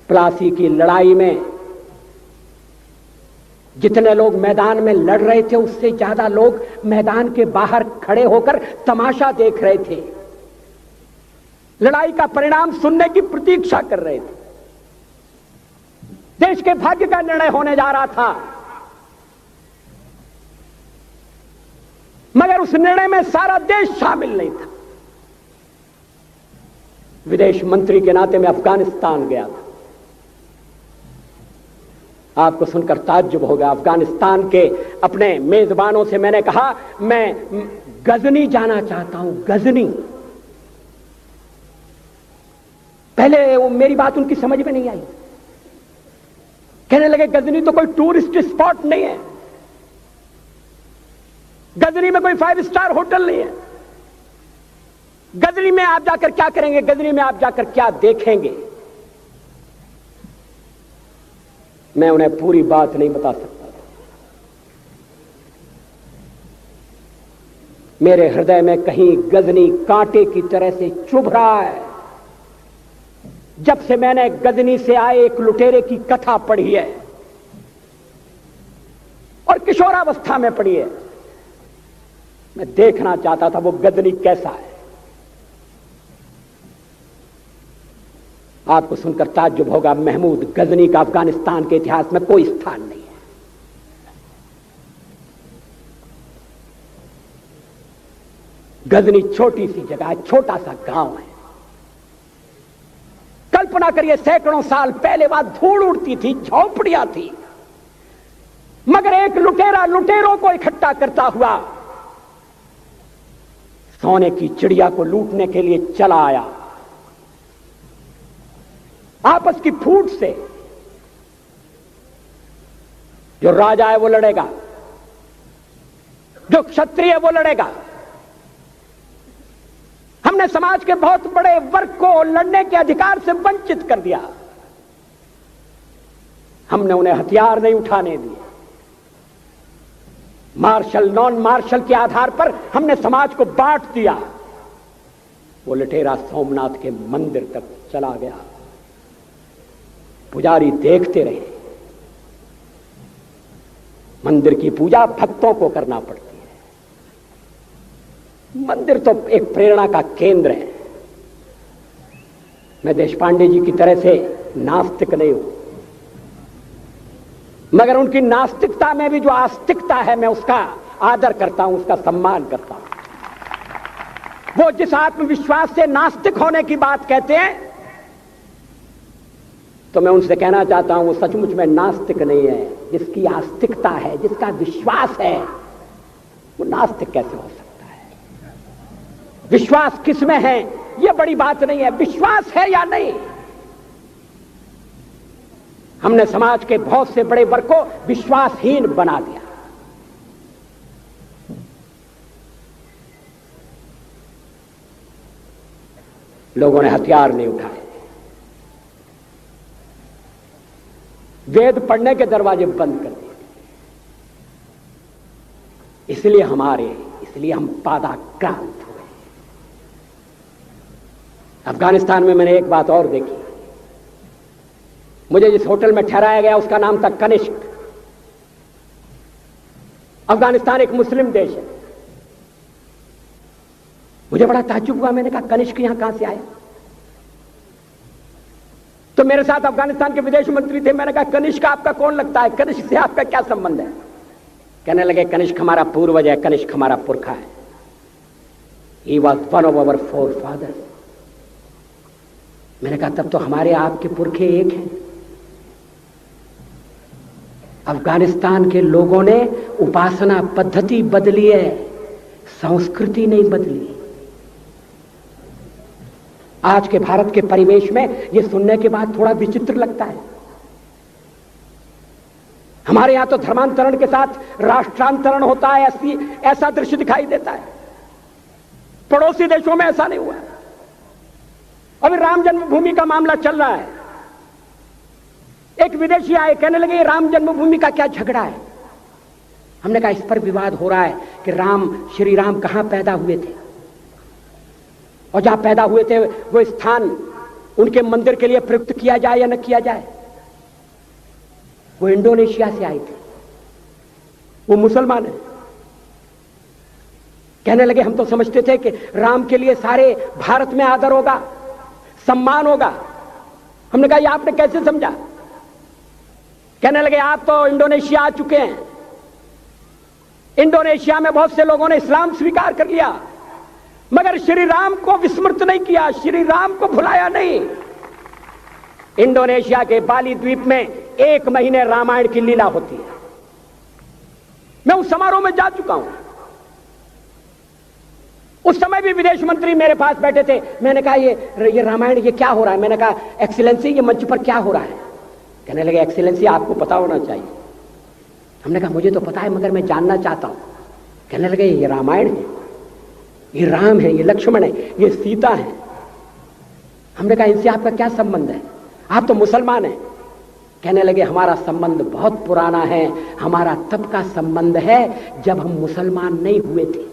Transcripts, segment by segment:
प्लासी की लड़ाई में जितने लोग मैदान में लड़ रहे थे उससे ज्यादा लोग मैदान के बाहर खड़े होकर तमाशा देख रहे थे, लड़ाई का परिणाम सुनने की प्रतीक्षा कर रहे थे। देश के भाग्य का निर्णय होने जा रहा था, मगर उस निर्णय में सारा देश शामिल नहीं था। विदेश मंत्री के नाते मैं अफगानिस्तान गया था। आपको सुनकर ताज्जुब होगा, अफगानिस्तान के अपने मेजबानों से मैंने कहा मैं गजनी जाना चाहता हूं, गजनी। पहले वो मेरी बात उनकी समझ में नहीं आई, कहने लगे गजनी तो कोई टूरिस्ट स्पॉट नहीं है, गजनी में कोई 5 स्टार होटल नहीं है, गजनी में आप जाकर क्या करेंगे, गजनी में आप जाकर क्या देखेंगे। मैं उन्हें पूरी बात नहीं बता सकता था। मेरे हृदय में कहीं गजनी कांटे की तरह से चुभ रहा है। जब से मैंने गजनी से आए एक लुटेरे की कथा पढ़ी है और किशोरावस्था में पढ़ी है, मैं देखना चाहता था वो गजनी कैसा है। आपको सुनकर ताज्जुब होगा, महमूद गजनी का अफगानिस्तान के इतिहास में कोई स्थान नहीं है। गजनी छोटी सी जगह है, छोटा सा गांव है। कल्पना करिए, सैकड़ों साल पहले वहां धूल उड़ती थी, झोंपड़ियां थी, मगर एक लुटेरा लुटेरों को इकट्ठा करता हुआ सोने की चिड़िया को लूटने के लिए चला आया। आपस की फूट से जो राजा है वो लड़ेगा, जो क्षत्रिय है वो लड़ेगा। हमने समाज के बहुत बड़े वर्ग को लड़ने के अधिकार से वंचित कर दिया। हमने उन्हें हथियार नहीं उठाने दिए। मार्शल नॉन मार्शल के आधार पर हमने समाज को बांट दिया। वो लुटेरा सोमनाथ के मंदिर तक चला गया। पुजारी देखते रहे। मंदिर की पूजा भक्तों को करना पड़ती है। मंदिर तो एक प्रेरणा का केंद्र है। मैं देशपांडे जी की तरह से नास्तिक नहीं हूं, मगर उनकी नास्तिकता में भी जो आस्तिकता है मैं उसका आदर करता हूं, उसका सम्मान करता हूं। वो जिस आत्मविश्वास से नास्तिक होने की बात कहते हैं, तो मैं उनसे कहना चाहता हूं वो सचमुच में नास्तिक नहीं है। जिसकी आस्तिकता है, जिसका विश्वास है, वो नास्तिक कैसे हो सकता है? विश्वास किसमें है यह बड़ी बात नहीं है, विश्वास है या नहीं। हमने समाज के बहुत से बड़े वर्ग को विश्वासहीन बना दिया। लोगों ने हथियार नहीं उठाए, वेद पढ़ने के दरवाजे बंद कर दिए। इसलिए हम पादाक्रांत हुए। अफगानिस्तान में मैंने एक बात और देखी। मुझे जिस होटल में ठहराया गया उसका नाम था कनिष्क। अफगानिस्तान एक मुस्लिम देश है। मुझे बड़ा ताज्जुब हुआ। मैंने कहा कनिष्क यहां कहां से आया? तो मेरे साथ अफगानिस्तान के विदेश मंत्री थे। मैंने कहा कनिष्क आपका कौन लगता है? कनिष्क से आपका क्या संबंध है? कहने लगे कनिष्क हमारा पूर्वज है, कनिष्क हमारा पुरखा है। He was one of our forefathers। मैंने कहा तब तो हमारे आपके पुरखे एक हैं। अफगानिस्तान के लोगों ने उपासना पद्धति बदली है, संस्कृति नहीं बदली। आज के भारत के परिवेश में यह सुनने के बाद थोड़ा विचित्र लगता है। हमारे यहां तो धर्मांतरण के साथ राष्ट्रांतरण होता है, ऐसा दृश्य दिखाई देता है। पड़ोसी देशों में ऐसा नहीं हुआ। अभी राम जन्मभूमि का मामला चल रहा है। एक विदेशी आए, कहने लगे राम जन्मभूमि का क्या झगड़ा है? हमने कहा इस पर विवाद हो रहा है कि श्री राम कहां पैदा हुए थे, और जहां पैदा हुए थे वो स्थान उनके मंदिर के लिए प्रयुक्त किया जाए या न किया जाए। वो इंडोनेशिया से आई थी, वो मुसलमान है। कहने लगे हम तो समझते थे कि राम के लिए सारे भारत में आदर होगा, सम्मान होगा। हमने कहा ये आपने कैसे समझा? कहने लगे आप तो इंडोनेशिया आ चुके हैं, इंडोनेशिया में बहुत से लोगों ने इस्लाम स्वीकार कर लिया, मगर श्री राम को विस्मृत नहीं किया, श्री राम को भुलाया नहीं। इंडोनेशिया के बाली द्वीप में 1 महीने रामायण की लीला होती है। मैं उस समारोह में जा चुका हूं। उस समय भी विदेश मंत्री मेरे पास बैठे थे। मैंने कहा ये रामायण ये क्या हो रहा है? मैंने कहा एक्सीलेंसी ये मंच पर क्या हो रहा है? कहने लगे एक्सीलेंसी आपको पता होना चाहिए। हमने कहा मुझे तो पता है मगर मैं जानना चाहता हूं। कहने लगे ये रामायण है, ये राम है, ये लक्ष्मण है, ये सीता है। हमने कहा इनसे आपका क्या संबंध है? आप तो मुसलमान हैं। कहने लगे हमारा संबंध बहुत पुराना है, हमारा तब का संबंध है जब हम मुसलमान नहीं हुए थे।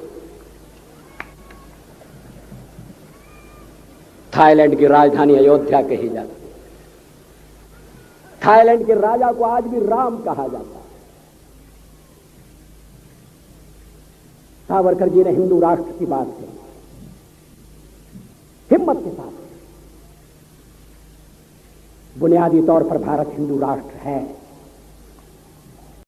थाईलैंड की राजधानी अयोध्या कही जाती है। थाईलैंड के राजा को आज भी राम कहा जाता है। सावरकर जी ने हिंदू राष्ट्र की बात की, हिम्मत के साथ। बुनियादी तौर पर भारत हिंदू राष्ट्र है।